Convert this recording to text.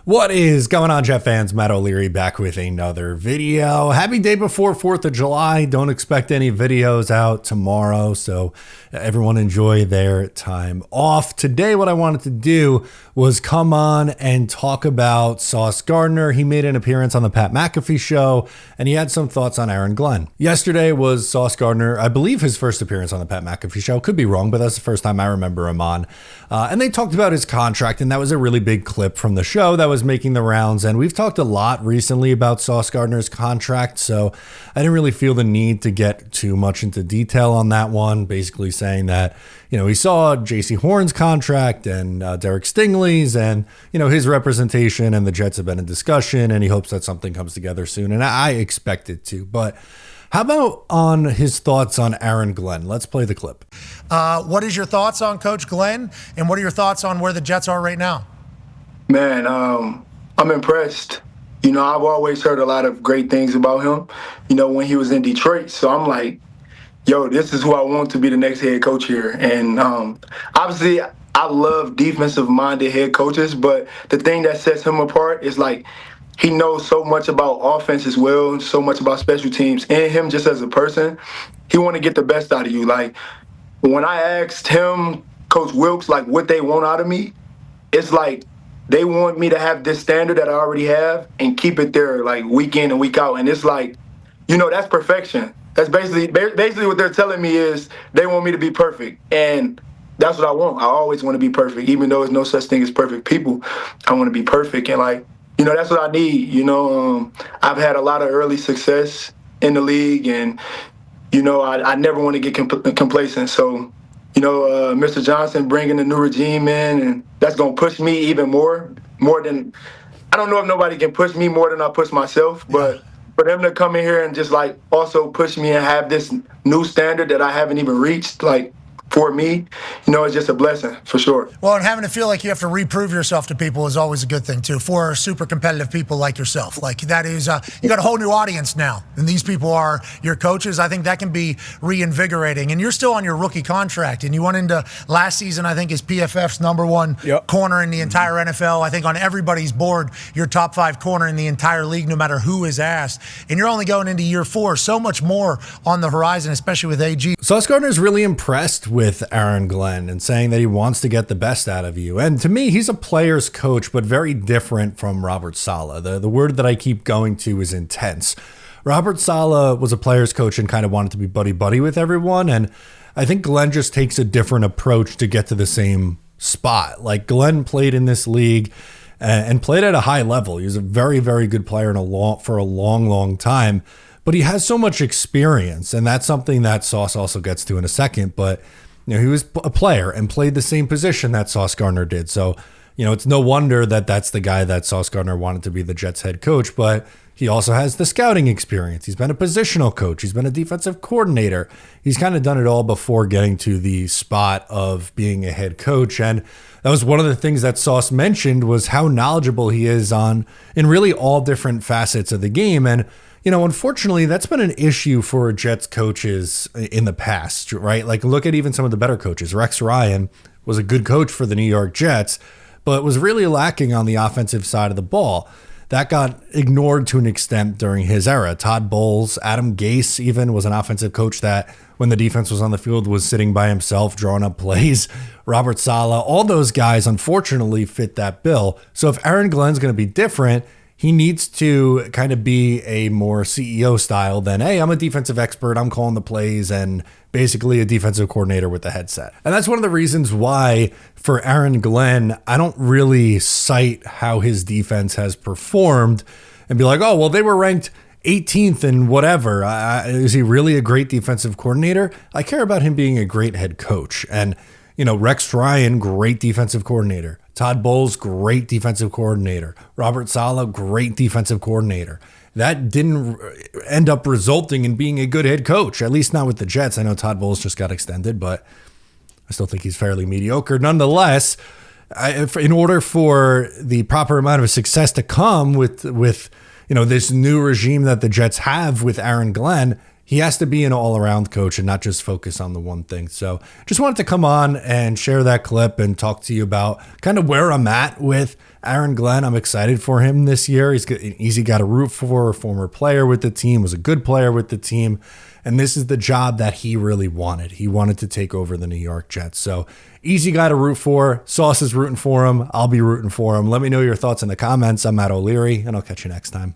What is going on, Jet fans? Matt O'Leary back with another video. Happy day before 4th of July. Don't expect any videos out tomorrow, so everyone enjoy their time off. Today, what I wanted to do was come on and talk about Sauce Gardner. He made an appearance on the Pat McAfee show, and he had some thoughts on Aaron Glenn. Yesterday was Sauce Gardner, I believe his first appearance on the Pat McAfee show. Could be wrong, but that's the first time I remember him on. And they talked about his contract, and that was a really big clip from the show that was making the rounds. And we've talked a lot recently about Sauce Gardner's contract, so I didn't really feel the need to get too much into detail on that one. Basically saying that, he saw J.C. Horn's contract and Derek Stingley's and, his representation, and the Jets have been in discussion, and he hopes that something comes together soon. And I expect it to. But how about on his thoughts on Aaron Glenn? Let's play the clip. What is your thoughts on Coach Glenn, and what are your thoughts on where the Jets are right now? Man, I'm impressed. I've always heard a lot of great things about him, when he was in Detroit. So I'm like, yo, this is who I want to be the next head coach here. And obviously, I love defensive-minded head coaches, but the thing that sets him apart is, he knows so much about offense as well, and so much about special teams. And him just as a person, he want to get the best out of you. When I asked him, Coach Wilkes, what they want out of me, it's they want me to have this standard that I already have and keep it there, week in and week out. And it's that's perfection. That's basically what they're telling me is they want me to be perfect. And that's what I want. I always want to be perfect. Even though there's no such thing as perfect people, I want to be perfect. And that's what I need. I've had a lot of early success in the league, and I never want to get complacent. So Mr. Johnson bringing the new regime in, and that's going to push me even more than – I don't know if nobody can push me more than I push myself, but for them to come in here and just, also push me and have this new standard that I haven't even reached, for me, it's just a blessing, for sure. Well, and having to feel like you have to reprove yourself to people is always a good thing, too, for super competitive people like yourself. That is, you got a whole new audience now, and these people are your coaches. I think that can be reinvigorating. And you're still on your rookie contract, and you went into last season, I think, as PFF's number one corner in the entire NFL. I think on everybody's board, your top 5 corner in the entire league, no matter who is asked. And you're only going into year 4. So much more on the horizon, especially with AG. Sauce Gardner's really impressed with Aaron Glenn and saying that he wants to get the best out of you. And to me, he's a player's coach, but very different from Robert Saleh. The word that I keep going to is intense. Robert Saleh was a player's coach and kind of wanted to be buddy-buddy with everyone. And I think Glenn just takes a different approach to get to the same spot. Glenn played in this league and played at a high level. He was a very, very good player for a long, long time. But he has so much experience, and that's something that Sauce also gets to in a second. But he was a player and played the same position that Sauce Gardner did. So, it's no wonder that that's the guy that Sauce Gardner wanted to be the Jets head coach. But he also has the scouting experience. He's been a positional coach. He's been a defensive coordinator. He's kind of done it all before getting to the spot of being a head coach. And that was one of the things that Sauce mentioned, was how knowledgeable he is in really all different facets of the game. And unfortunately, that's been an issue for Jets coaches in the past, right? Look at even some of the better coaches. Rex Ryan was a good coach for the New York Jets, but was really lacking on the offensive side of the ball. That got ignored to an extent during his era. Todd Bowles, Adam Gase even was an offensive coach that, when the defense was on the field, was sitting by himself, drawing up plays. Robert Saleh, all those guys, unfortunately, fit that bill. So if Aaron Glenn's going to be different, he needs to kind of be a more CEO style than, hey, I'm a defensive expert, I'm calling the plays, and basically a defensive coordinator with the headset. And that's one of the reasons why, for Aaron Glenn, I don't really cite how his defense has performed and be like, oh, well, they were ranked 18th and whatever. Is he really a great defensive coordinator? I care about him being a great head coach. And, Rex Ryan, great defensive coordinator. Todd Bowles, great defensive coordinator. Robert Saleh, great defensive coordinator. That didn't end up resulting in being a good head coach, at least not with the Jets. I know Todd Bowles just got extended, but I still think he's fairly mediocre. Nonetheless, in order for the proper amount of success to come with this new regime that the Jets have with Aaron Glenn, he has to be an all-around coach and not just focus on the one thing. So just wanted to come on and share that clip and talk to you about kind of where I'm at with Aaron Glenn. I'm excited for him this year. He's an easy guy to root for, a former player with the team, was a good player with the team. And this is the job that he really wanted. He wanted to take over the New York Jets. So easy guy to root for. Sauce is rooting for him. I'll be rooting for him. Let me know your thoughts in the comments. I'm Matt O'Leary, and I'll catch you next time.